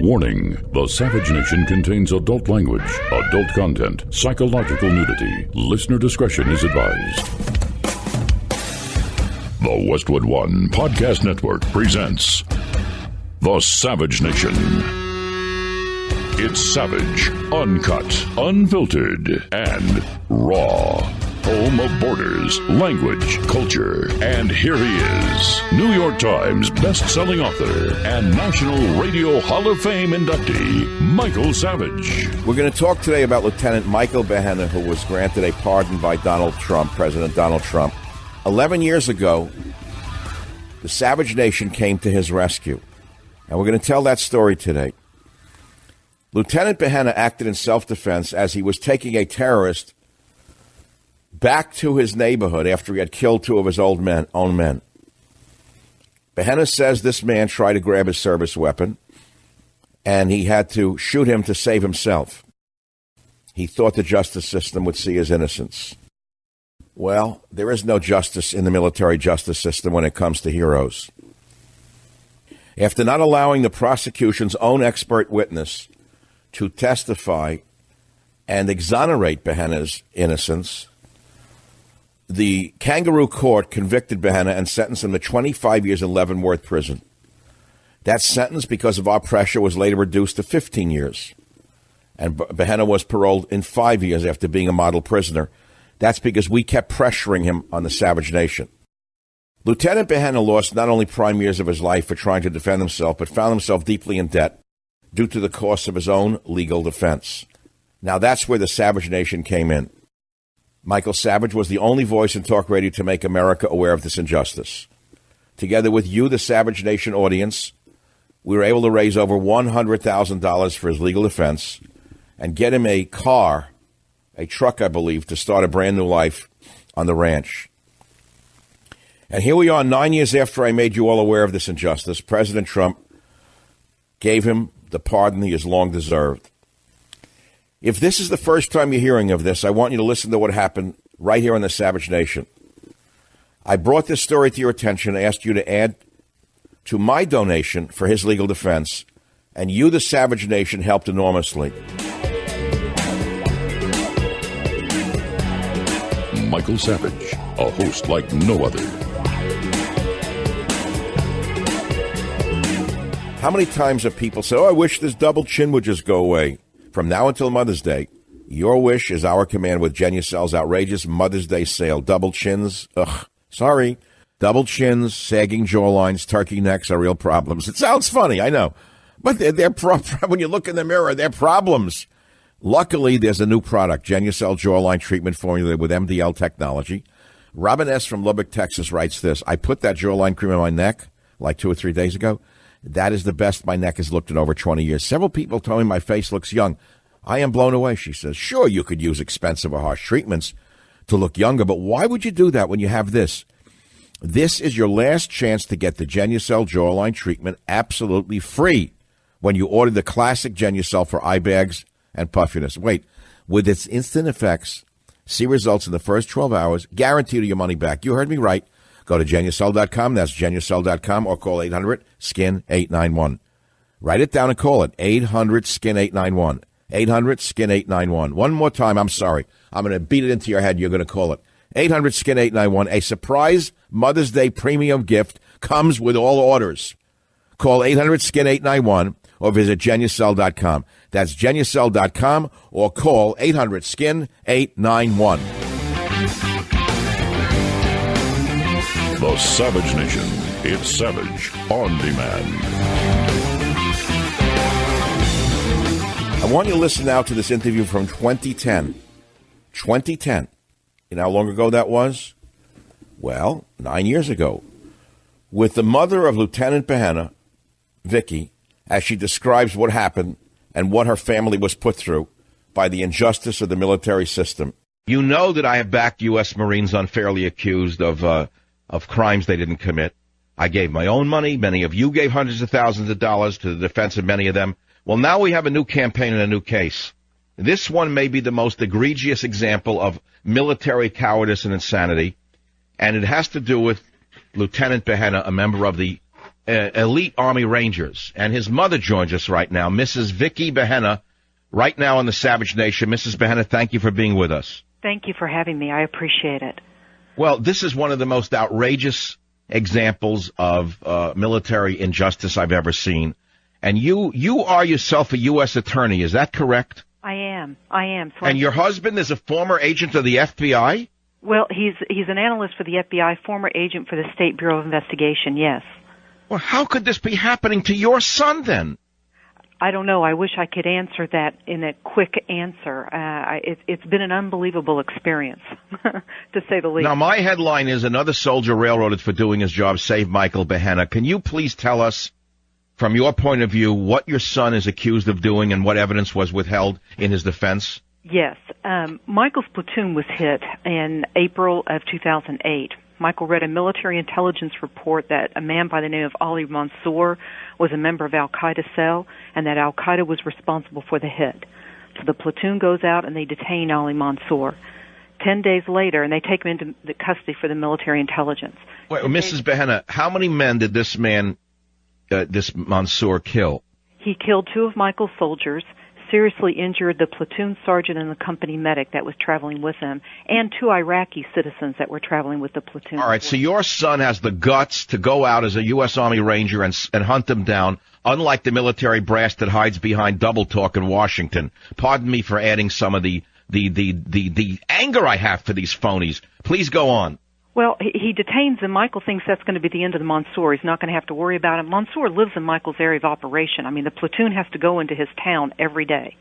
Warning, the Savage Nation contains adult language, adult content, psychological nudity. Listener discretion is advised. The Westwood One Podcast Network presents The Savage Nation. It's savage, uncut, unfiltered, and raw. Home of borders, language, culture. And here he is, New York Times best-selling author and National Radio Hall of Fame inductee, Michael Savage. We're going to talk today about Lieutenant Michael Behenna, who was granted a pardon by Donald Trump, President Donald Trump. 11 years ago, the Savage Nation came to his rescue. And we're going to tell that story today. Lieutenant Behenna acted in self-defense as he was taking a terrorist back to his neighborhood after he had killed two of his own men. Behenna says this man tried to grab his service weapon, and he had to shoot him to save himself. He thought the justice system would see his innocence. Well, there is no justice in the military justice system when it comes to heroes. After not allowing the prosecution's own expert witness to testify and exonerate Behenna's innocence, the kangaroo court convicted Behenna and sentenced him to 25 years in Leavenworth prison. That sentence, because of our pressure, was later reduced to 15 years. And Behenna was paroled in 5 years after being a model prisoner. That's because we kept pressuring him on the Savage Nation. Lieutenant Behenna lost not only prime years of his life for trying to defend himself, but found himself deeply in debt due to the cost of his own legal defense. Now that's where the Savage Nation came in. Michael Savage was the only voice in talk radio to make America aware of this injustice. Together with you, the Savage Nation audience, we were able to raise over $100,000 for his legal defense and get him a car, a truck, I believe, to start a brand new life on the ranch. And here we are 9 years after I made you all aware of this injustice. President Trump gave him the pardon he has long deserved. If this is the first time you're hearing of this, I want you to listen to what happened right here on the Savage Nation. I brought this story to your attention and asked you to add to my donation for his legal defense, and you, the Savage Nation, helped enormously. Michael Savage, a host like no other. How many times have people said, "Oh, I wish this double chin would just go away"? From now until Mother's Day, your wish is our command with Genucel's outrageous Mother's Day sale. Double chins, double chins, sagging jawlines, turkey necks are real problems. It sounds funny, I know, but they're when you look in the mirror, they're problems. Luckily, there's a new product, Genucel Jawline Treatment Formula with MDL technology. Robin S. from Lubbock, Texas writes this: I put that jawline cream on my neck like 2 or 3 days ago. That is the best my neck has looked in over 20 years. Several people told me my face looks young. I am blown away, she says. Sure, you could use expensive or harsh treatments to look younger, but why would you do that when you have this? This is your last chance to get the Genucel Jawline Treatment absolutely free when you order the classic Genucel for eye bags and puffiness. Wait, with its instant effects, see results in the first 12 hours, guaranteed your money back. You heard me right. Go to Genucel.com, that's Genucel.com, or call 800-SKIN-891. Write it down and call it, 800-SKIN-891. 800-SKIN-891. One more time, I'm sorry. I'm going to beat it into your head. You're going to call it. 800-SKIN-891. A surprise Mother's Day premium gift comes with all orders. Call 800-SKIN-891 or visit Genucel.com. That's Genucel.com or call 800-SKIN-891. The Savage Nation. It's savage on demand. I want you to listen now to this interview from 2010. 2010. You know how long ago that was? Well, 9 years ago. With the mother of Lieutenant Behenna, Vicky, as she describes what happened and what her family was put through by the injustice of the military system. You know that I have backed U.S. Marines unfairly accused of crimes they didn't commit. I gave my own money. Many of you gave hundreds of thousands of dollars to the defense of many of them. Well, now we have a new campaign and a new case. This one may be the most egregious example of military cowardice and insanity, and it has to do with Lieutenant Behenna, a member of the elite Army Rangers, and his mother joins us right now, Mrs. Vicky Behenna, right now on the Savage Nation. Mrs. Behenna, thank you for being with us. Thank you for having me. I appreciate it. Well, this is one of the most outrageous examples of military injustice I've ever seen. And you are yourself a U.S. attorney, is that correct? I am. So and your husband is a former agent of the FBI? Well, he's an analyst for the FBI, former agent for the State Bureau of Investigation, yes. Well, how could this be happening to your son, then? I don't know. I wish I could answer that in a quick answer. It's been an unbelievable experience, to say the least. Now, my headline is another soldier railroaded for doing his job, save Michael Behenna. Can you please tell us, from your point of view, what your son is accused of doing and what evidence was withheld in his defense? Yes. Michael's platoon was hit in April of 2008. Michael read a military intelligence report that a man by the name of Ali Mansour was a member of Al-Qaeda cell and that Al-Qaeda was responsible for the hit. So the platoon goes out and they detain Ali Mansour. 10 days later, and they take him into the custody for the military intelligence. Wait, Mrs. Behenna, how many men did this man, this Mansour, kill? He killed 2 of Michael's soldiers, seriously injured the platoon sergeant and the company medic that was traveling with him, and 2 Iraqi citizens that were traveling with the platoon. All right, so your son has the guts to go out as a U.S. Army Ranger and hunt them down, unlike the military brass that hides behind double talk in Washington. Pardon me for adding some of the anger I have for these phonies. Please go on. Well, he detains him. Michael thinks that's going to be the end of the Mansour. He's not going to have to worry about him. Mansour lives in Michael's area of operation. I mean, the platoon has to go into his town every day.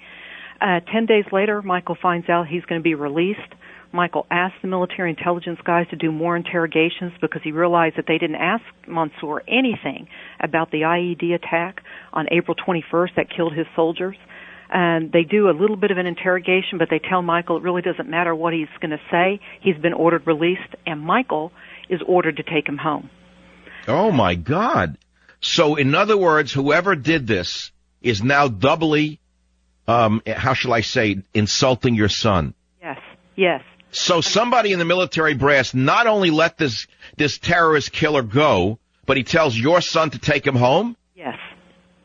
10 days later, Michael finds out he's going to be released. Michael asked the military intelligence guys to do more interrogations because he realized that they didn't ask Mansour anything about the IED attack on April 21st that killed his soldiers. And they do a little bit of an interrogation, but they tell Michael it really doesn't matter what he's going to say. He's been ordered released, and Michael is ordered to take him home. Oh, my God. So, in other words, whoever did this is now doubly, how shall I say, insulting your son. Yes. So somebody in the military brass not only let this terrorist killer go, but he tells your son to take him home?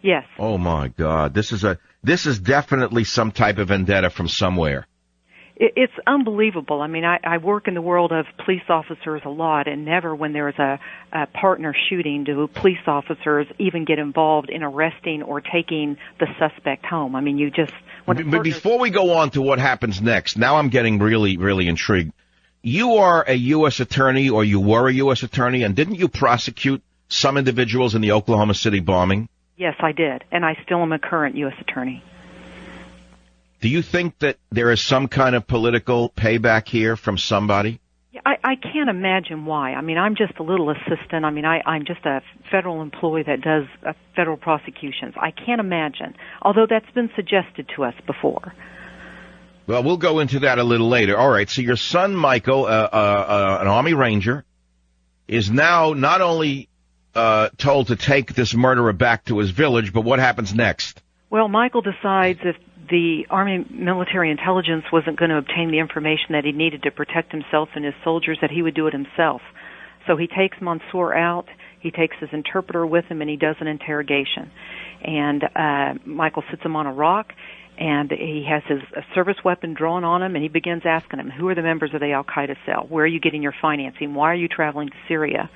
Yes. Oh, my God. This is definitely some type of vendetta from somewhere. It's unbelievable. I mean, I work in the world of police officers a lot, and never when there's a partner shooting do police officers even get involved in arresting or taking the suspect home. I mean, you just... But before we go on to what happens next, now I'm getting really, really intrigued. You are a U.S. attorney, or you were a U.S. attorney, and didn't you prosecute some individuals in the Oklahoma City bombing? Yes, I did, and I still am a current U.S. attorney. Do you think that there is some kind of political payback here from somebody? Yeah, I can't imagine why. I mean, I'm just a little assistant. I mean, I'm just a federal employee that does federal prosecutions. I can't imagine, although that's been suggested to us before. Well, we'll go into that a little later. All right, so your son, Michael, an Army Ranger, is now not only told to take this murderer back to his village, but what happens next? Well, Michael decides if the Army military intelligence wasn't going to obtain the information that he needed to protect himself and his soldiers, that he would do it himself. So he takes Mansour out, he takes his interpreter with him, and he does an interrogation. And Michael sits him on a rock, and he has his service weapon drawn on him, and he begins asking him, who are the members of the Al-Qaeda cell? Where are you getting your financing? Why are you traveling to Syria?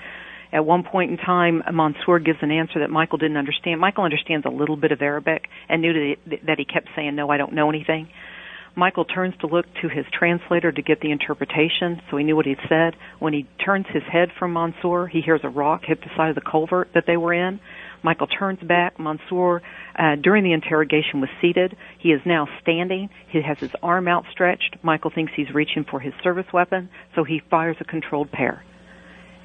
At one point in time, Mansour gives an answer that Michael didn't understand. Michael understands a little bit of Arabic and knew that he kept saying, no, I don't know anything. Michael turns to look to his translator to get the interpretation, so he knew what he'd said. When he turns his head from Mansour, he hears a rock hit the side of the culvert that they were in. Michael turns back. Mansour, during the interrogation, was seated. He is now standing. He has his arm outstretched. Michael thinks he's reaching for his service weapon, so he fires a controlled pair.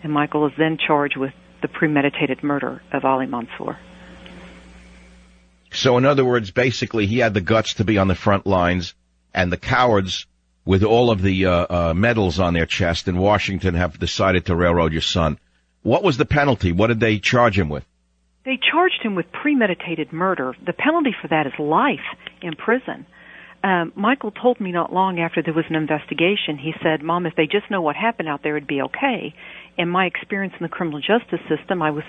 And Michael is then charged with the premeditated murder of Ali Mansour. So, in other words, basically, he had the guts to be on the front lines, and the cowards with all of the medals on their chest in Washington have decided to railroad your son. What was the penalty? What did they charge him with? They charged him with premeditated murder. The penalty for that is life in prison. Michael told me not long after there was an investigation, he said, Mom, if they just know what happened out there, it'd be okay. In my experience in the criminal justice system, I was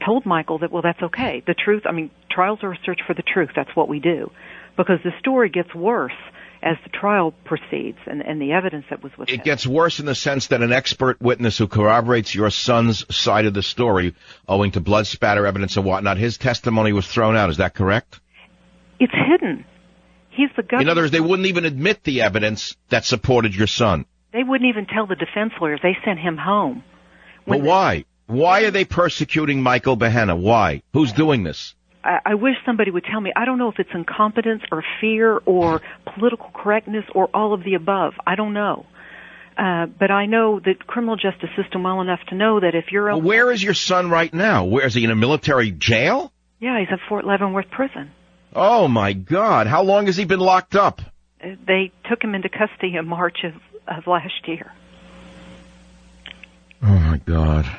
told Michael that, well, that's okay. The truth, I mean, trials are a search for the truth. That's what we do. Because the story gets worse as the trial proceeds and the evidence that was with it. It gets worse in the sense that an expert witness who corroborates your son's side of the story, owing to blood spatter evidence and whatnot, his testimony was thrown out. Is that correct? It's hidden. He's the government. In other words, they wouldn't even admit the evidence that supported your son. They wouldn't even tell the defense lawyers. They sent him home. But why? Why are they persecuting Michael Behenna? Why? Who's doing this? I wish somebody would tell me. I don't know if it's incompetence or fear or political correctness or all of the above. I don't know. But I know the criminal justice system well enough to know that if you're... Well, where is your son right now? Where is he, in a military jail? Yeah, he's at Fort Leavenworth Prison. Oh, my God. How long has he been locked up? They took him into custody in March of last year. Oh, my God.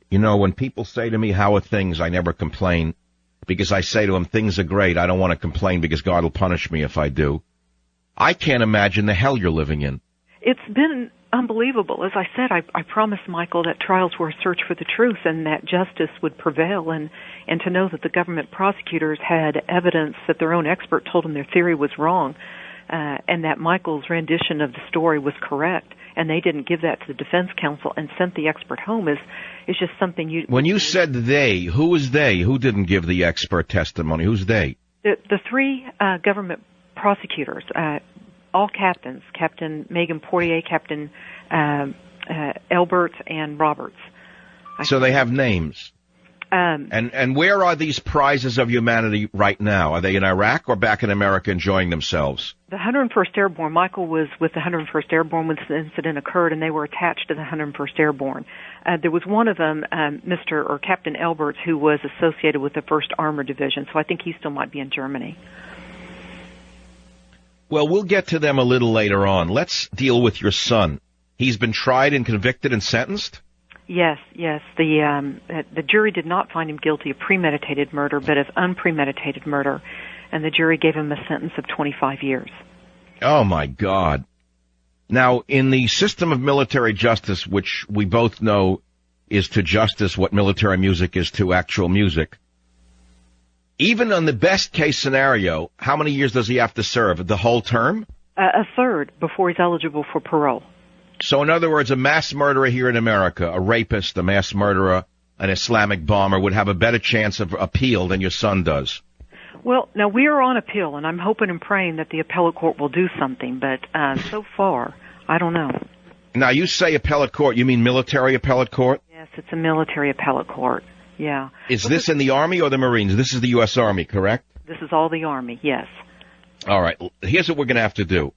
You know, when people say to me, how are things, I never complain. Because I say to them, things are great. I don't want to complain because God will punish me if I do. I can't imagine the hell you're living in. It's been unbelievable. As I said, I promised Michael that trials were a search for the truth and that justice would prevail, and to know that the government prosecutors had evidence that their own expert told them their theory was wrong, and that Michael's rendition of the story was correct, and they didn't give that to the defense counsel and sent the expert home is just something you... When you said they, who was they? Who didn't give the expert testimony? Who's they? The three government prosecutors, all captains, Captain Megan Portier, Captain Elbert, and Roberts. So they have names. And where are these prizes of humanity right now? Are they in Iraq or back in America enjoying themselves? The 101st Airborne, Michael was with the 101st Airborne when the incident occurred, and they were attached to the 101st Airborne. There was one of them, Captain Elbert, who was associated with the 1st Armored Division, so I think he still might be in Germany. Well, we'll get to them a little later on. Let's deal with your son. He's been tried and convicted and sentenced? Yes. The jury did not find him guilty of premeditated murder, but of unpremeditated murder, and the jury gave him a sentence of 25 years. Oh, my God. Now, in the system of military justice, which we both know is to justice what military music is to actual music, even on the best-case scenario, how many years does he have to serve? The whole term? A third before he's eligible for parole. So, in other words, a mass murderer here in America, a rapist, a mass murderer, an Islamic bomber would have a better chance of appeal than your son does. Well, now we are on appeal, and I'm hoping and praying that the appellate court will do something, but so far, I don't know. Now, you say appellate court, you mean military appellate court? Yes, it's a military appellate court, yeah. Is this in the Army or the Marines? This is the U.S. Army, correct? This is all the Army, yes. All right, here's what we're going to have to do.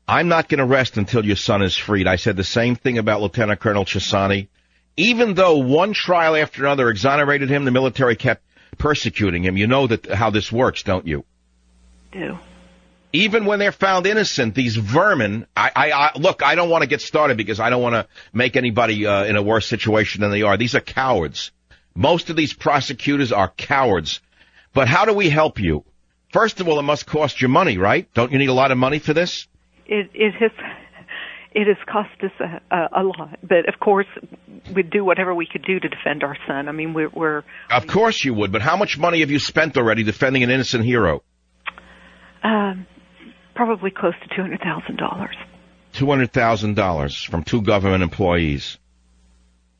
I'm not going to rest until your son is freed. I said the same thing about Lieutenant Colonel Chesani. Even though one trial after another exonerated him, the military kept persecuting him. You know how this works, don't you? Do. Even when they're found innocent, these vermin, look, I don't want to get started because I don't want to make anybody in a worse situation than they are. These are cowards. Most of these prosecutors are cowards. But how do we help you? First of all, it must cost you money, right? Don't you need a lot of money for this? It has cost us a lot, but of course we'd do whatever we could do to defend our son. I mean, we're of course you would, but how much money have you spent already defending an innocent hero? Probably close to $200,000. $200,000 from 2 government employees.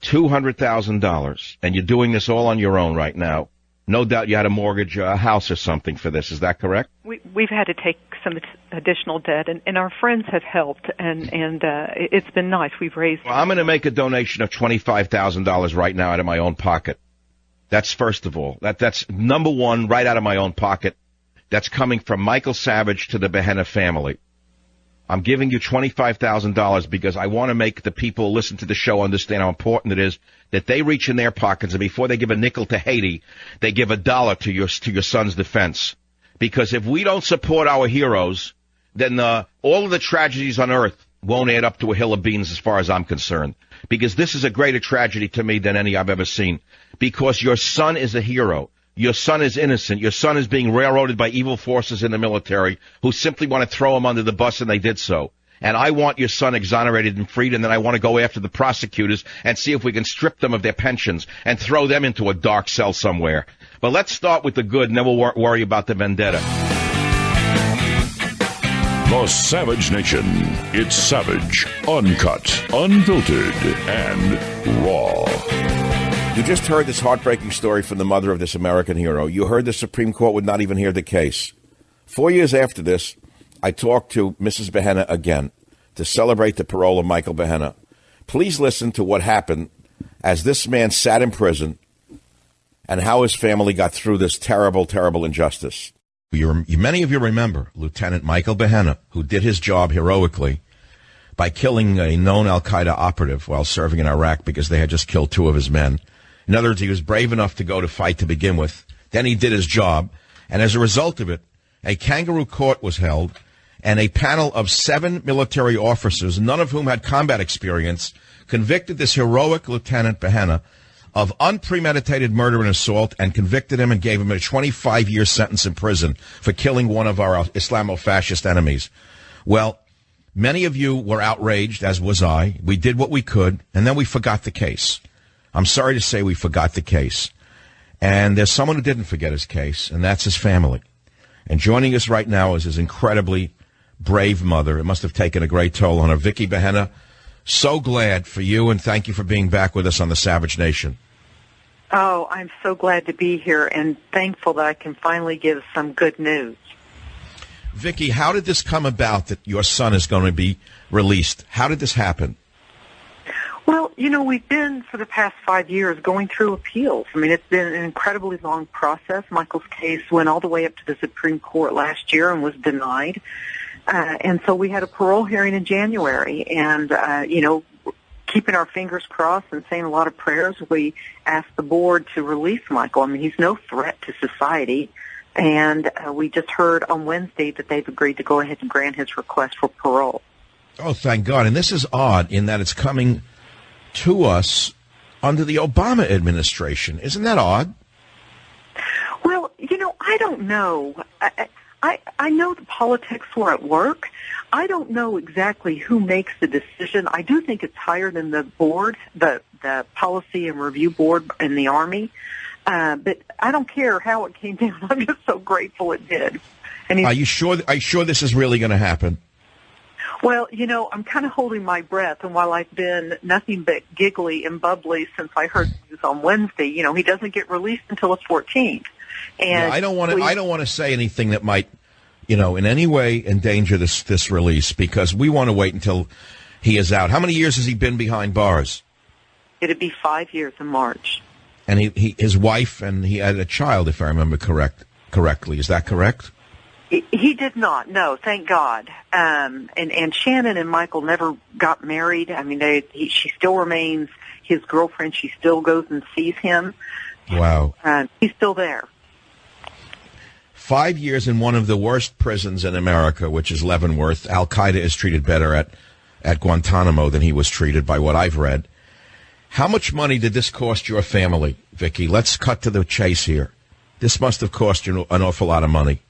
$200,000, and you're doing this all on your own right now. No doubt you had to mortgage a house or something for this. Is that correct? We've had to take some additional debt, and our friends have helped, and it's been nice. We've raised... Well, I'm going to make a donation of $25,000 right now out of my own pocket. That's first of all. That's number one, right out of my own pocket. That's coming from Michael Savage to the Behenna family. I'm giving you $25,000 because I want to make the people who listen to the show understand how important it is that they reach in their pockets, and before they give a nickel to Haiti, they give $1 to your son's defense. Because if we don't support our heroes, then all of the tragedies on earth won't add up to a hill of beans as far as I'm concerned. Because this is a greater tragedy to me than any I've ever seen. Because your son is a hero. Your son is innocent. Your son is being railroaded by evil forces in the military who simply want to throw him under the bus, and they did so. And I want your son exonerated and freed, and then I want to go after the prosecutors and see if we can strip them of their pensions and throw them into a dark cell somewhere. But let's start with the good, and then we'll worry about the vendetta. The Savage Nation. It's savage, uncut, unfiltered, and raw. You just heard this heartbreaking story from the mother of this American hero. You heard the Supreme Court would not even hear the case. 4 years after this, I talked to Mrs. Behenna again to celebrate the parole of Michael Behenna. Please listen to what happened as this man sat in prison and how his family got through this terrible, terrible injustice. Many of you remember Lieutenant Michael Behenna, who did his job heroically by killing a known al-Qaeda operative while serving in Iraq because they had just killed 2 of his men. In other words, he was brave enough to go to fight to begin with. Then he did his job, and as a result of it, a kangaroo court was held, and a panel of 7 military officers, none of whom had combat experience, convicted this heroic Lieutenant Behenna of unpremeditated murder and assault, and convicted him and gave him a 25-year sentence in prison for killing one of our Islamo-fascist enemies. Well, many of you were outraged, as was I. We did what we could, and then we forgot the case. I'm sorry to say we forgot the case. And there's someone who didn't forget his case, and that's his family. And joining us right now is his incredibly brave mother. It must have taken a great toll on her. Vicki Behenna, so glad for you, and thank you for being back with us on the Savage Nation. Oh, I'm so glad to be here and thankful that I can finally give some good news. Vicki, how did this come about that your son is going to be released? How did this happen? Well, we've been, for the past 5 years, going through appeals. I mean, it's been an incredibly long process. Michael's case went all the way up to the Supreme Court last year and was denied. And so we had a parole hearing in January. And, keeping our fingers crossed and saying a lot of prayers, we asked the board to release Michael. I mean, he's no threat to society. And we just heard on Wednesday that they've agreed to go ahead and grant his request for parole. Oh, thank God. And this is odd in that it's coming to us under the Obama administration. Isn't that odd? Well, I don't know. I know the politics were at work. I don't know exactly who makes the decision. I do think it's higher than the board, the policy and review board in the Army. But I don't care how it came down. I'm just so grateful it did. And Are you sure this is really going to happen? Well, I'm kind of holding my breath, and while I've been nothing but giggly and bubbly since I heard news on Wednesday, he doesn't get released until the 14th. And I don't want to say anything that might, in any way endanger this release, because we want to wait until he is out. How many years has he been behind bars? It'd be 5 years in March. And his wife, and he had a child, if I remember correctly. Is that correct? He did not. No, thank God. And Shannon and Michael never got married. I mean, she still remains his girlfriend. She still goes and sees him. Wow. He's still there. 5 years in one of the worst prisons in America, which is Leavenworth. Al-Qaeda is treated better at Guantanamo than he was treated, by what I've read. How much money did this cost your family, Vicki? Let's cut to the chase here. This must have cost you an awful lot of money.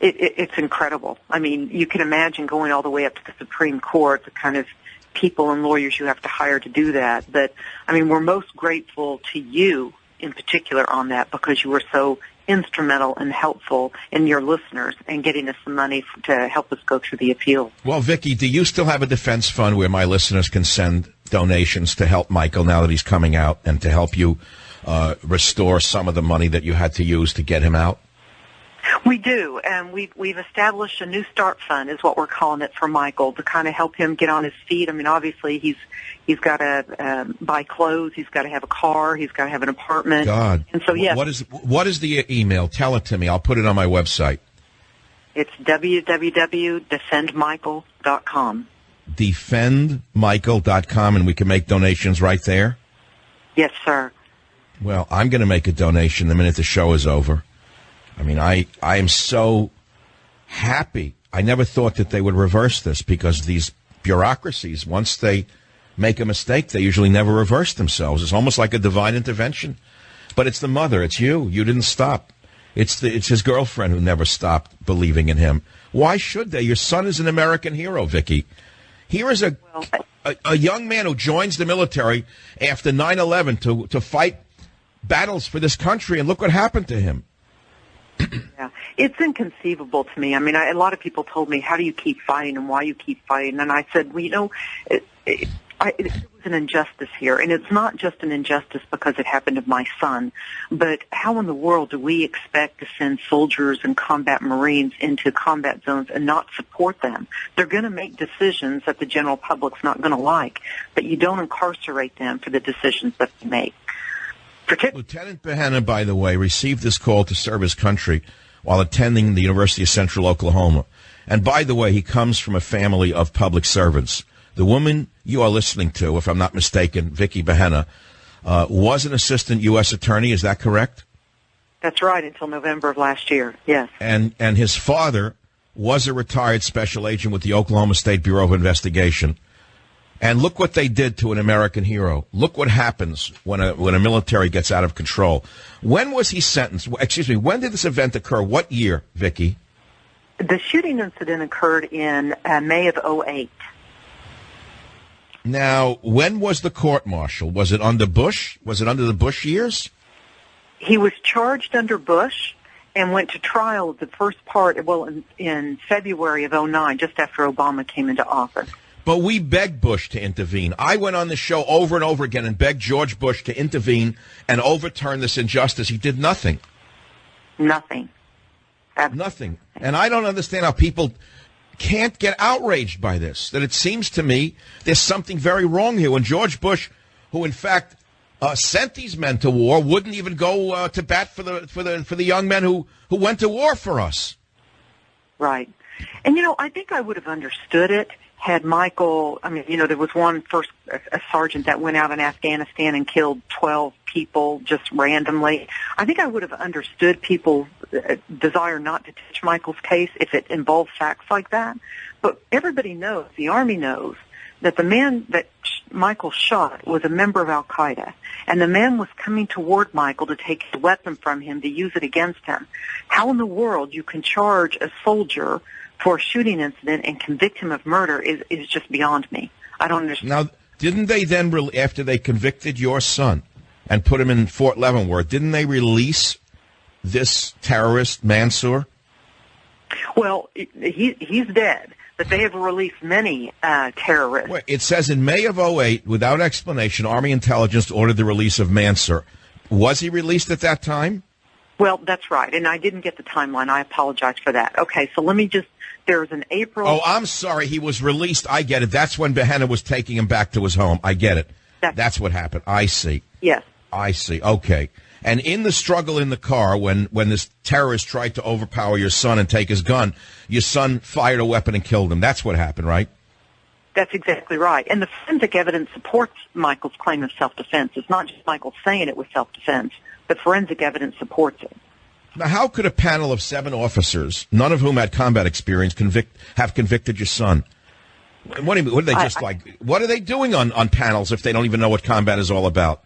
It's incredible. I mean, you can imagine going all the way up to the Supreme Court, the kind of people and lawyers you have to hire to do that. But, I mean, we're most grateful to you in particular on that, because you were so instrumental and helpful in your listeners and getting us some money to help us go through the appeal. Well, Vicki, do you still have a defense fund where my listeners can send donations to help Michael now that he's coming out, and to help you restore some of the money that you had to use to get him out? We do, and we've established a New Start Fund, is what we're calling it, for Michael, to kind of help him get on his feet. I mean, obviously he's got to buy clothes, he's got to have a car, he's got to have an apartment. God, and so yes. What is the email? Tell it to me. I'll put it on my website. It's www.defendmichael.com. Defendmichael.com, and we can make donations right there? Yes, sir. Well, I'm going to make a donation the minute the show is over. I mean, I am so happy. I never thought that they would reverse this, because these bureaucracies, once they make a mistake, they usually never reverse themselves. It's almost like a divine intervention. But it's the mother. It's you. You didn't stop. It's his girlfriend who never stopped believing in him. Why should they? Your son is an American hero, Vicky. Here is a young man who joins the military after 9/11 to fight battles for this country, and look what happened to him. Yeah, it's inconceivable to me. I mean, a lot of people told me, how do you keep fighting and why you keep fighting? And I said, well, it was an injustice here. And it's not just an injustice because it happened to my son, but how in the world do we expect to send soldiers and combat Marines into combat zones and not support them? They're going to make decisions that the general public's not going to like, but you don't incarcerate them for the decisions that they make. Lieutenant Behenna, by the way, received this call to serve his country while attending the University of Central Oklahoma. And by the way, he comes from a family of public servants. The woman you are listening to, if I'm not mistaken, Vicky Behenna, was an assistant U.S. attorney. Is that correct? That's right, until November of last year, yes. And his father was a retired special agent with the Oklahoma State Bureau of Investigation. And look what they did to an American hero. Look what happens when a military gets out of control. When was he sentenced? Excuse me, when did this event occur? What year, Vicky? The shooting incident occurred in May of 2008. Now, when was the court-martial? Was it under Bush? Was it under the Bush years? He was charged under Bush and went to trial the first part, in February of 2009, just after Obama came into office. But we begged Bush to intervene. I went on the show over and over again and begged George Bush to intervene and overturn this injustice. He did nothing. Nothing. Nothing. And I don't understand how people can't get outraged by this. That it seems to me there's something very wrong here. When George Bush, who in fact sent these men to war, wouldn't even go to bat for the young men who went to war for us. Right. And I think I would have understood it had Michael, there was a sergeant that went out in Afghanistan and killed 12 people just randomly. I think I would have understood people's desire not to touch Michael's case if it involved facts like that. But everybody knows, the Army knows, that the man that Michael shot was a member of Al-Qaeda. And the man was coming toward Michael to take his weapon from him to use it against him. How in the world you can charge a soldier for a shooting incident and convict him of murder is just beyond me. I don't understand. Now, didn't they then, after they convicted your son and put him in Fort Leavenworth, didn't they release this terrorist, Mansour? Well, he's dead, but they have released many terrorists. Wait, it says in May of 2008, without explanation, Army intelligence ordered the release of Mansour. Was he released at that time? Well, that's right, and I didn't get the timeline. I apologize for that. Okay, so let me just... There was an April... Oh, I'm sorry. He was released. I get it. That's when Behenna was taking him back to his home. I get it. That's what happened. I see. Yes. I see. Okay. And in the struggle in the car, when this terrorist tried to overpower your son and take his gun, your son fired a weapon and killed him. That's what happened, right? That's exactly right. And the forensic evidence supports Michael's claim of self-defense. It's not just Michael saying it was self-defense. The forensic evidence supports it. Now, how could a panel of 7 officers, none of whom had combat experience, have convicted your son? What do you mean? What are they what are they doing on panels if they don't even know what combat is all about?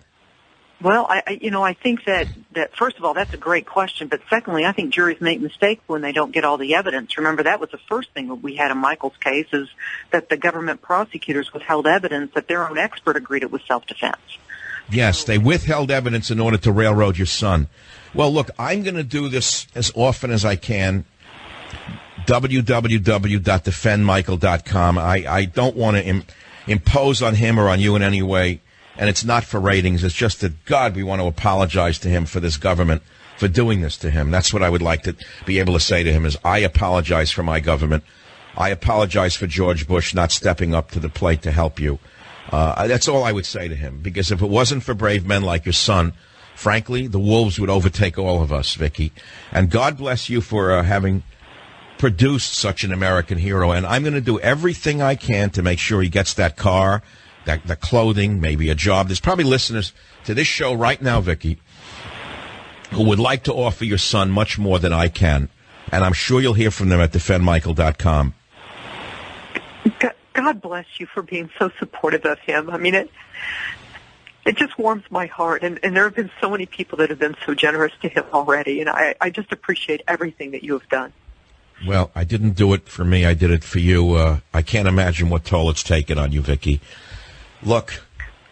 Well, I think that first of all, that's a great question. But secondly, I think juries make mistakes when they don't get all the evidence. Remember, that was the first thing that we had in Michael's case, is that the government prosecutors withheld evidence that their own expert agreed it was self-defense. Yes, they withheld evidence in order to railroad your son. Well, look, I'm going to do this as often as I can. www.defendmichael.com. I don't want to impose on him or on you in any way, and it's not for ratings. It's just that, God, we want to apologize to him for this government for doing this to him. That's what I would like to be able to say to him is, I apologize for my government. I apologize for George Bush not stepping up to the plate to help you. That's all I would say to him, because if it wasn't for brave men like your son, frankly, the wolves would overtake all of us, Vicky. And God bless you for having produced such an American hero. And I'm going to do everything I can to make sure he gets that car, the clothing, maybe a job. There's probably listeners to this show right now, Vicky, who would like to offer your son much more than I can. And I'm sure you'll hear from them at defendmichael.com. God bless you for being so supportive of him. I mean, it just warms my heart. And there have been so many people that have been so generous to him already, and I just appreciate everything that you have done. Well, I didn't do it for me. I did it for you. I can't imagine what toll it's taken on you, Vicki. Look,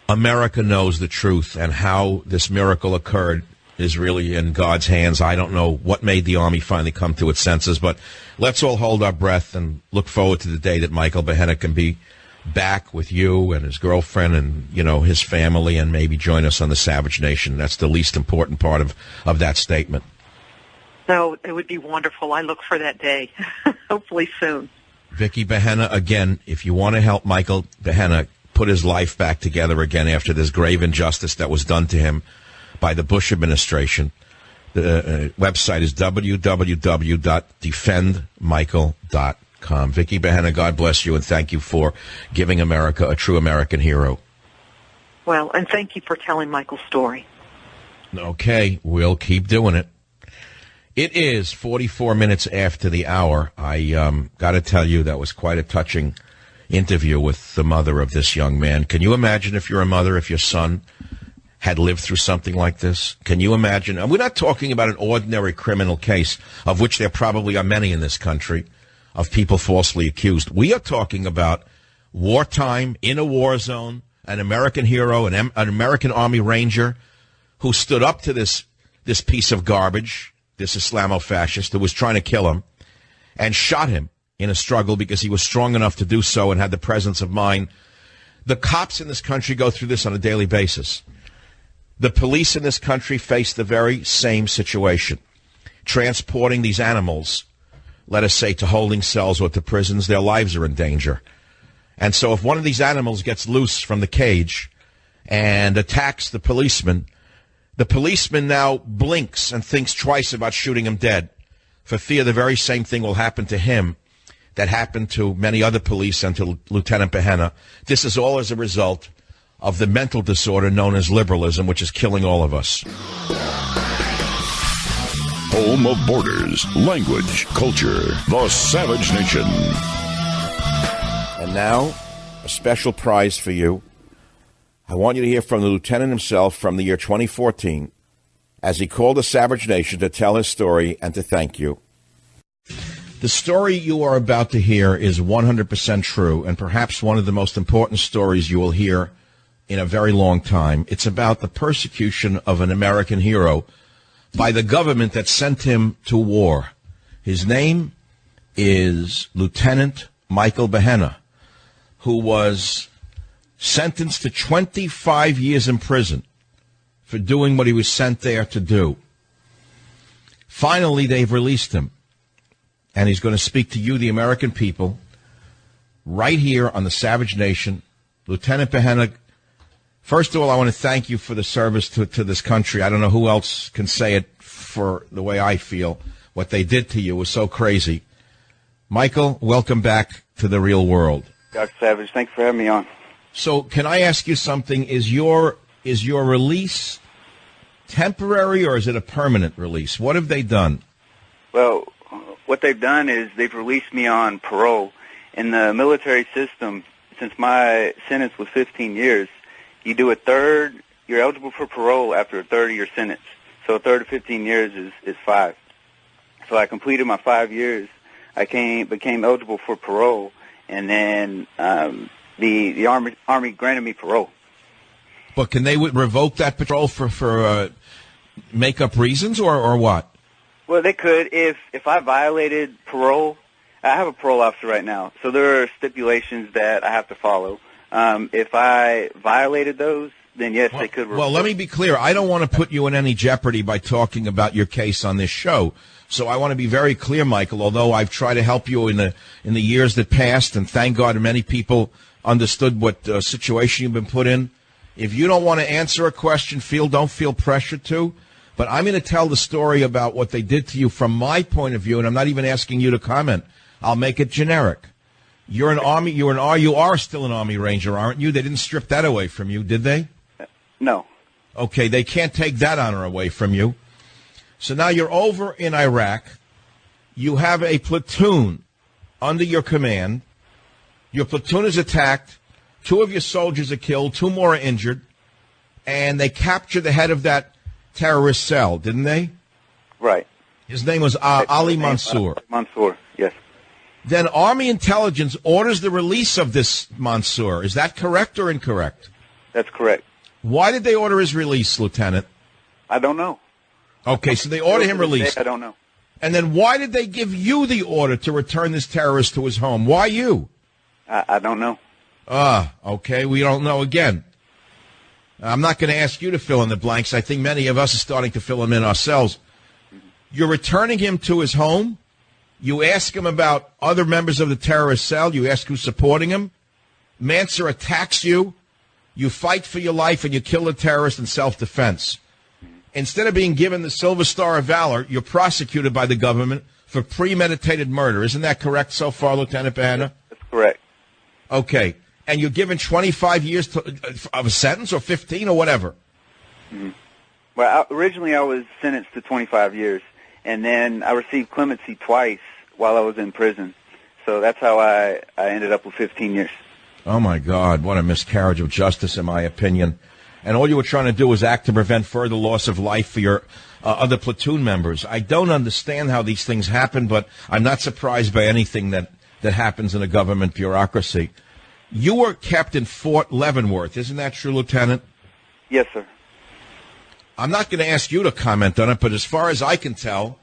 America knows the truth, and how this miracle occurred is really in God's hands. I don't know what made the Army finally come to its senses, but let's all hold our breath and look forward to the day that Michael Behenna can be back with you and his girlfriend and, his family, and maybe join us on the Savage Nation. That's the least important part of that statement. No, it would be wonderful. I look for that day, hopefully soon. Vicki Behenna, again, if you want to help Michael Behenna put his life back together again after this grave injustice that was done to him by the Bush administration, the website is www.defendmichael.com. Vicki Behenna, God bless you, and thank you for giving America a true American hero. Well, and thank you for telling Michael's story. Okay, we'll keep doing it. It is 44 minutes after the hour. I got to tell you, that was quite a touching interview with the mother of this young man. Can you imagine, if you're a mother, if your son had lived through something like this? Can you imagine? And we're not talking about an ordinary criminal case, of which there probably are many in this country, of people falsely accused. We are talking about wartime, in a war zone, an American hero, an American Army Ranger who stood up to this piece of garbage, this Islamo-fascist who was trying to kill him, and shot him in a struggle because he was strong enough to do so and had the presence of mind. The cops in this country go through this on a daily basis. The police in this country face the very same situation. Transporting these animals, let us say, to holding cells or to prisons, their lives are in danger. And so if one of these animals gets loose from the cage and attacks the policeman now blinks and thinks twice about shooting him dead, for fear the very same thing will happen to him that happened to many other police and to Lieutenant Behenna. This is all as a result of the mental disorder known as liberalism, which is killing all of us. Home of borders, language, culture, the Savage Nation. And now, a special prize for you. I want you to hear from the lieutenant himself from the year 2014, as he called the Savage Nation to tell his story and to thank you. The story you are about to hear is 100% true, and perhaps one of the most important stories you will hear in a very long time. It's about the persecution of an American hero by the government that sent him to war. His name is Lieutenant Michael Behenna, who was sentenced to 25 years in prison for doing what he was sent there to do. Finally, they've released him, and he's going to speak to you, the American people, right here on the Savage Nation. Lieutenant Behenna, first of all, I want to thank you for the service to this country. I don't know who else can say it for the way I feel. What they did to you was so crazy. Michael, welcome back to the real world. Dr. Savage, thanks for having me on. So can I ask you something? Is your release temporary or is it a permanent release? What have they done? Well, what they've done is they've released me on parole. In the military system, since my sentence was 15 years, you do a third, you're eligible for parole after a third of your sentence. So a third of 15 years is 5. So I completed my 5 years. I became eligible for parole, and then the Army granted me parole. But can they revoke that parole for make-up reasons or what? Well, they could. If I violated parole, I have a parole officer right now, so there are stipulations that I have to follow. If I violated those, then yes, they could revoke. Well, let me be clear. I don't want to put you in any jeopardy by talking about your case on this show. So I want to be very clear, Michael, although I've tried to help you in the years that passed, and thank God many people understood what situation you've been put in. If you don't want to answer a question, don't feel pressured to. But I'm going to tell the story about what they did to you from my point of view, and I'm not even asking you to comment. I'll make it generic. You are still an Army Ranger, aren't you? They didn't strip that away from you, did they? No. Okay, they can't take that honor away from you. So now you're over in Iraq. You have a platoon under your command. Your platoon is attacked. 2 of your soldiers are killed. 2 more are injured. and they captured the head of that terrorist cell, didn't they? Right. His name was Ali Mansour. Mansour, yes. Then Army intelligence orders the release of this Mansour. Is that correct or incorrect? That's correct. Why did they order his release, Lieutenant? I don't know. Okay, so they order him released. I don't know. And then why did they give you the order to return this terrorist to his home? Why you? I don't know. Okay, we don't know again. I'm not going to ask you to fill in the blanks. I think many of us are starting to fill them in ourselves. You're returning him to his home. You ask him about other members of the terrorist cell. You ask who's supporting him. Mansour attacks you. You fight for your life, and you kill the terrorist in self-defense. Instead of being given the Silver Star of Valor, you're prosecuted by the government for premeditated murder. Isn't that correct so far, Lieutenant Bahena? That's correct. Okay. And you're given 25 years of a sentence, or 15, or whatever? Mm-hmm. Well, originally I was sentenced to 25 years, and then I received clemency twice while I was in prison. So that's how I ended up with 15 years. Oh, my God. What a miscarriage of justice, in my opinion. And all you were trying to do was act to prevent further loss of life for your other platoon members. I don't understand how these things happen, but I'm not surprised by anything that happens in a government bureaucracy. You were kept in Fort Leavenworth. Isn't that true, Lieutenant? Yes, sir. I'm not going to ask you to comment on it, but as far as I can tell,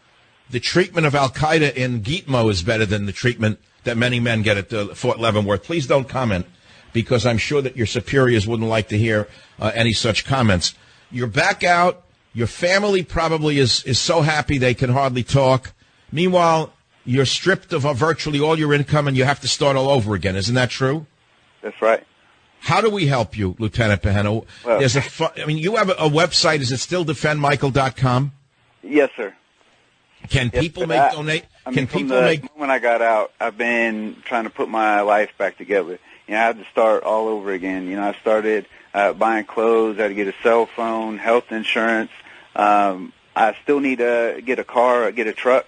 the treatment of Al-Qaeda in Gitmo is better than the treatment that many men get at Fort Leavenworth. Please don't comment, because I'm sure that your superiors wouldn't like to hear any such comments. You're back out. Your family probably is so happy they can hardly talk. Meanwhile, you're stripped of virtually all your income, and you have to start all over again. Isn't that true? That's right. How do we help you, Lieutenant Bahena? Well, There's you have a website. Is it still defendmichael.com? Yes, sir. Can people make donate? Can people make? The moment I got out, I've been trying to put my life back together. I had to start all over again. I started buying clothes. I had to get a cell phone, health insurance. I still need to get a car, get a truck.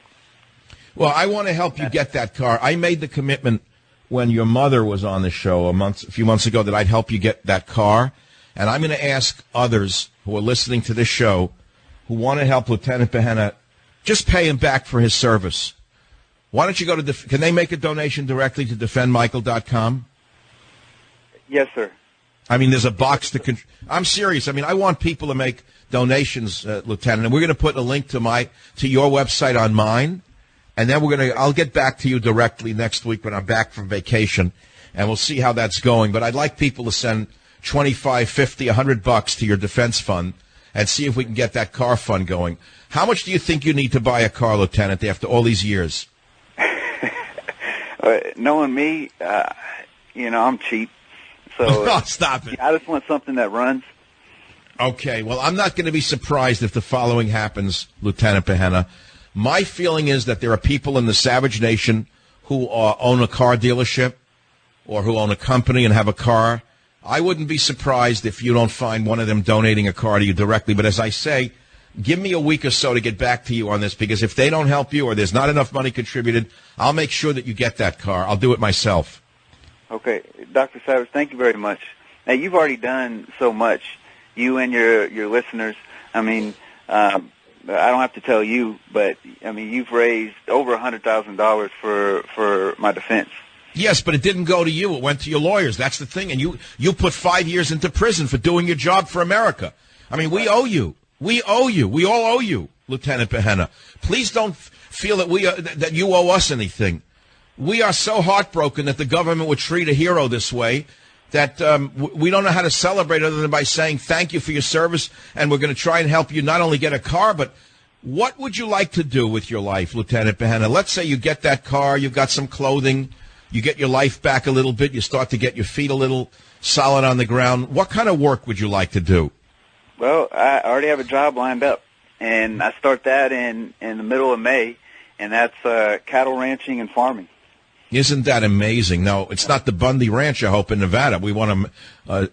Well, I want to help you get that car. I made the commitment when your mother was on the show a few months ago that I'd help you get that car. And I'm going to ask others who are listening to this show who want to help Lieutenant Bahena, just pay him back for his service. Why don't you go to can they make a donation directly to defendmichael.com? Yes, sir. I mean, there's a box to I'm serious. I mean, I want people to make donations, Lieutenant, and we're going to put a link to your website on mine. And then I'll get back to you directly next week when I'm back from vacation, and we'll see how that's going. But I'd like people to send $25, $50, $100 to your defense fund and see if we can get that car fund going. How much do you think you need to buy a car, Lieutenant, after all these years? Knowing me, I'm cheap. So oh, stop it. I just want something that runs. Okay, well, I'm not going to be surprised if the following happens, Lieutenant Bahena. My feeling is that there are people in the Savage Nation who own a car dealership or who own a company and have a car. I wouldn't be surprised if you don't find one of them donating a car to you directly. But as I say, give me a week or so to get back to you on this, because if they don't help you or there's not enough money contributed, I'll make sure that you get that car. I'll do it myself. Okay. Dr. Savage, thank you very much. Now, you've already done so much, you and your listeners. I mean, I don't have to tell you, but, I mean, you've raised over $100,000 for my defense. Yes, but it didn't go to you. It went to your lawyers. That's the thing. And you put 5 years into prison for doing your job for America. I mean, we owe you. We owe you. We all owe you, Lieutenant Bahena. Please don't feel that that you owe us anything. We are so heartbroken that the government would treat a hero this way that we don't know how to celebrate other than by saying thank you for your service, and we're going to try and help you not only get a car, but what would you like to do with your life, Lieutenant Bahena? Let's say you get that car, you've got some clothing, you get your life back a little bit, you start to get your feet a little solid on the ground. What kind of work would you like to do? Well, I already have a job lined up, and I start that in the middle of May, and that's cattle ranching and farming. Isn't that amazing? No, it's not the Bundy Ranch, I hope, in Nevada. We want to...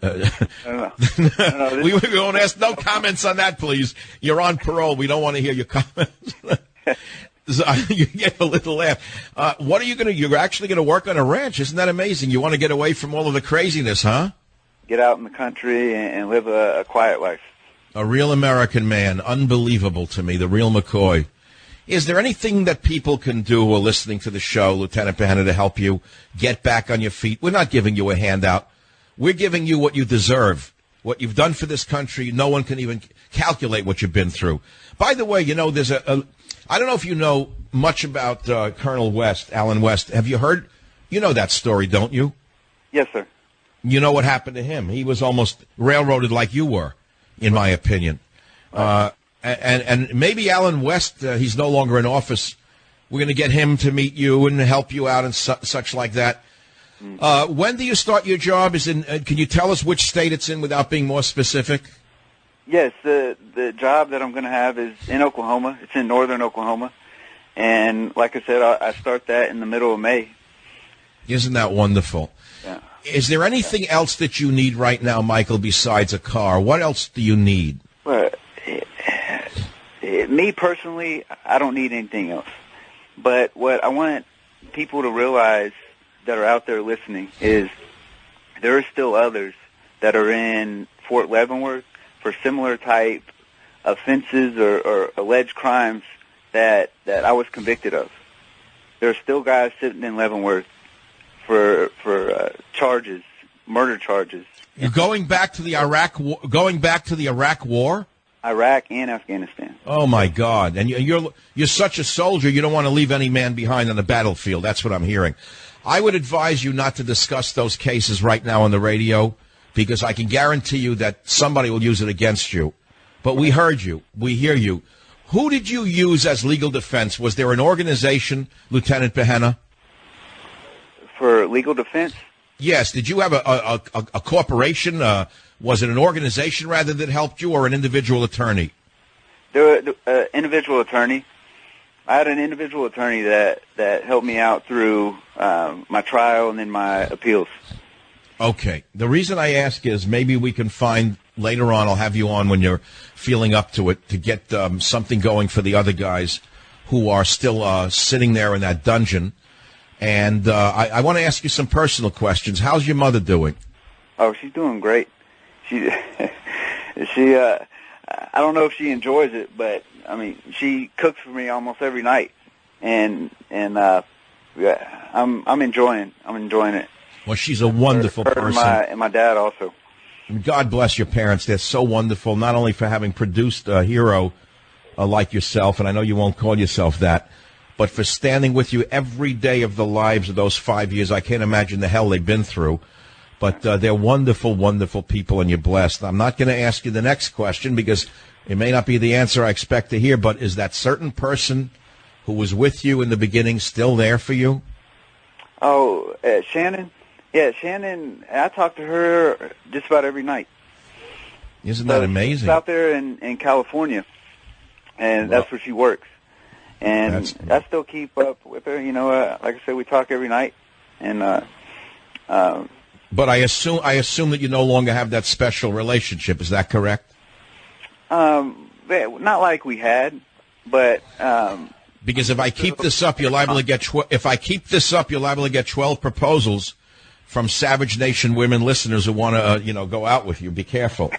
we won't ask no comments on that, please. You're on parole. We don't want to hear your comments. You get a little laugh. What are you going to... You're actually going to work on a ranch. Isn't that amazing? You want to get away from all of the craziness, huh? get out in the country and live a quiet life. A real American man. Unbelievable to me, the real McCoy. Is there anything that people can do while listening to the show, Lieutenant Behenna, to help you get back on your feet? We're not giving you a handout. We're giving you what you deserve, what you've done for this country. No one can even calculate what you've been through. By the way, you know, there's I don't know if you know much about Colonel West, Alan West. Have you heard? You know that story, don't you? Yes, sir. You know what happened to him? He was almost railroaded like you were, in my opinion. And maybe Alan West, he's no longer in office. We're going to get him to meet you and help you out and such like that. When do you start your job? Can you tell us which state it's in without being more specific? Yes, the job that I'm going to have is in Oklahoma. It's in northern Oklahoma. And like I said, I start that in the middle of May. Isn't that wonderful? Yeah. Is there anything else that you need right now, Michael, besides a car? What else do you need? Well, me personally, I don't need anything else. But what I want people to realize that are out there listening is there are still others that are in Fort Leavenworth for similar type offenses or alleged crimes that I was convicted of. There are still guys sitting in Leavenworth for charges, murder charges. You're going back to the Iraq War? Iraq and Afghanistan. Oh my God! And you're such a soldier. You don't want to leave any man behind on the battlefield. That's what I'm hearing. I would advise you not to discuss those cases right now on the radio because I can guarantee you that somebody will use it against you. But we heard you. We hear you. Who did you use as legal defense? Was there an organization, Lieutenant Behenna? For legal defense? Yes. Did you have a corporation? Was it an organization rather that helped you, or an individual attorney? Individual attorney. I had an individual attorney that helped me out through my trial and then my appeals. Okay. The reason I ask is maybe we can find later on. I'll have you on when you're feeling up to it to get something going for the other guys who are still sitting there in that dungeon. And I want to ask you some personal questions. How's your mother doing? Oh, she's doing great. She I don't know if she enjoys it, but I mean, she cooks for me almost every night, and yeah, I'm enjoying it. Well, she's a wonderful person. And my dad also. God bless your parents. They're so wonderful, not only for having produced a hero like yourself, and I know you won't call yourself that, but for standing with you every day of the lives of those 5 years. I can't imagine the hell they've been through. But they're wonderful, wonderful people, and you're blessed. I'm not going to ask you the next question because it may not be the answer I expect to hear, but is that certain person who was with you in the beginning still there for you? Oh, Shannon? Yeah, Shannon, I talk to her just about every night. Isn't that amazing? She's out there in California, and that's where she works. And I still keep up with her. You know, like I said, we talk every night, and but I assume that you no longer have that special relationship. Is that correct? Not like we had, but because if I keep this up, you're liable to get 12 proposals from Savage Nation women listeners who want to go out with you. Be careful.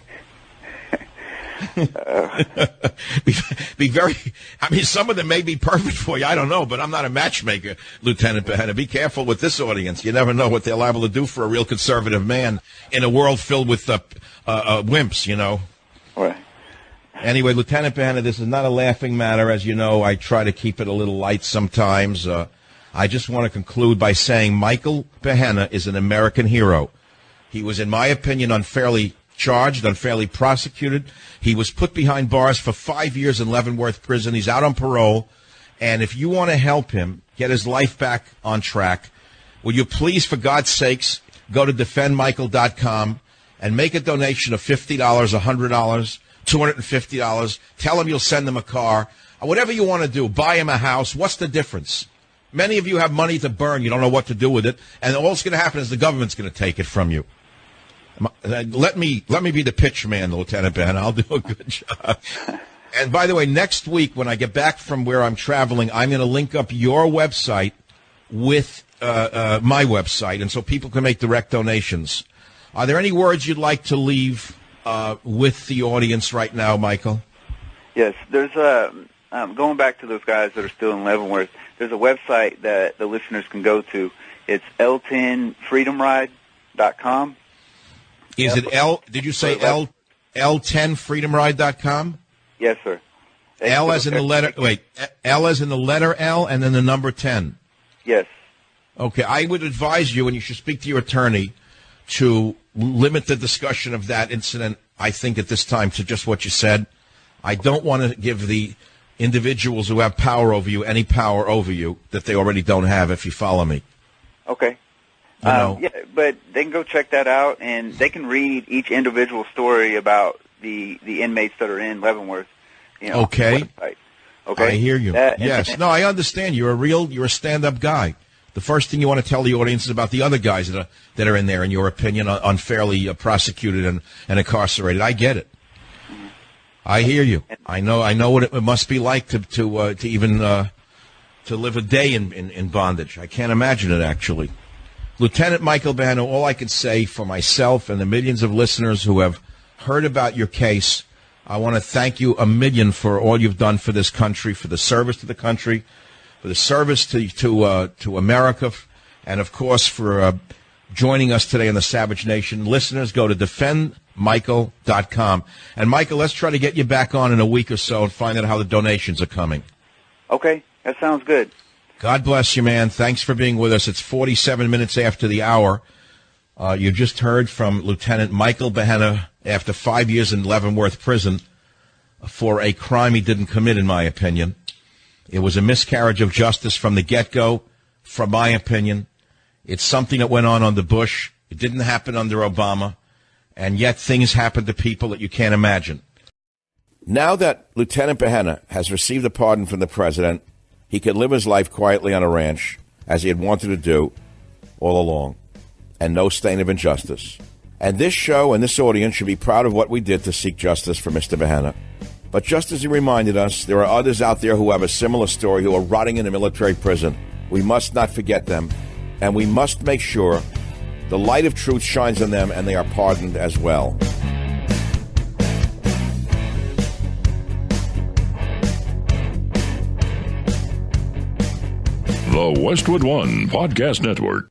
Be very. I mean, some of them may be perfect for you. I don't know, but I'm not a matchmaker, Lieutenant Behenna. Be careful with this audience. You never know what they're liable to do for a real conservative man in a world filled with wimps. You know. Right. Anyway, Lieutenant Behenna, this is not a laughing matter. As you know, I try to keep it a little light sometimes. I just want to conclude by saying Michael Behenna is an American hero. He was, in my opinion, unfairly charged, unfairly prosecuted. He was put behind bars for 5 years in Leavenworth prison. He's out on parole. And if you want to help him get his life back on track, will you please, for God's sakes, go to defendmichael.com and make a donation of $50, $100, $250. Tell him you'll send him a car. Whatever you want to do, buy him a house. What's the difference? Many of you have money to burn. You don't know what to do with it. And all that's going to happen is the government's going to take it from you. Let me be the pitch man, Lieutenant Ben. I'll do a good job. And by the way, next week when I get back from where I'm traveling, I'm going to link up your website with my website, and so people can make direct donations. Are there any words you'd like to leave with the audience right now, Michael? Yes, there's going back to those guys that are still in Leavenworth, there's a website that the listeners can go to. It's L10freedomride.com. Is it L? Did you say L10freedomride.com? Yes, sir. L as in the letter. Wait, L as in the letter L, and then the number 10. Yes. Okay, I would advise you, and you should speak to your attorney, to limit the discussion of that incident. I think at this time to just what you said. I don't want to give the individuals who have power over you any power over you that they already don't have. If you follow me. Okay. Yeah, but they can go check that out, and they can read each individual story about the inmates that are in Leavenworth. Okay. Okay. I hear you. Yes. No, I understand. You're a stand-up guy. The first thing you want to tell the audience is about the other guys that are in there, in your opinion, unfairly prosecuted and incarcerated. I get it. I hear you. I know what it must be like to even live a day in bondage. I can't imagine it, actually. Lieutenant Michael Behenna, all I can say for myself and the millions of listeners who have heard about your case, I want to thank you a million for all you've done for this country, for the service to the country, for the service to America, and, of course, for joining us today on the Savage Nation. Listeners, go to defendmichael.com. And, Michael, let's try to get you back on in a week or so and find out how the donations are coming. Okay, that sounds good. God bless you, man. Thanks for being with us. It's 47 minutes after the hour. You just heard from Lieutenant Michael Behenna after 5 years in Leavenworth Prison for a crime he didn't commit, in my opinion. It was a miscarriage of justice from the get-go, from my opinion. It's something that went on under Bush. It didn't happen under Obama. And yet things happen to people that you can't imagine. Now that Lieutenant Behenna has received a pardon from the president, he can live his life quietly on a ranch, as he had wanted to do all along, and no stain of injustice. And this show and this audience should be proud of what we did to seek justice for Mr. Behenna. But just as he reminded us, there are others out there who have a similar story who are rotting in a military prison. We must not forget them, and we must make sure the light of truth shines on them and they are pardoned as well. The Westwood One Podcast Network.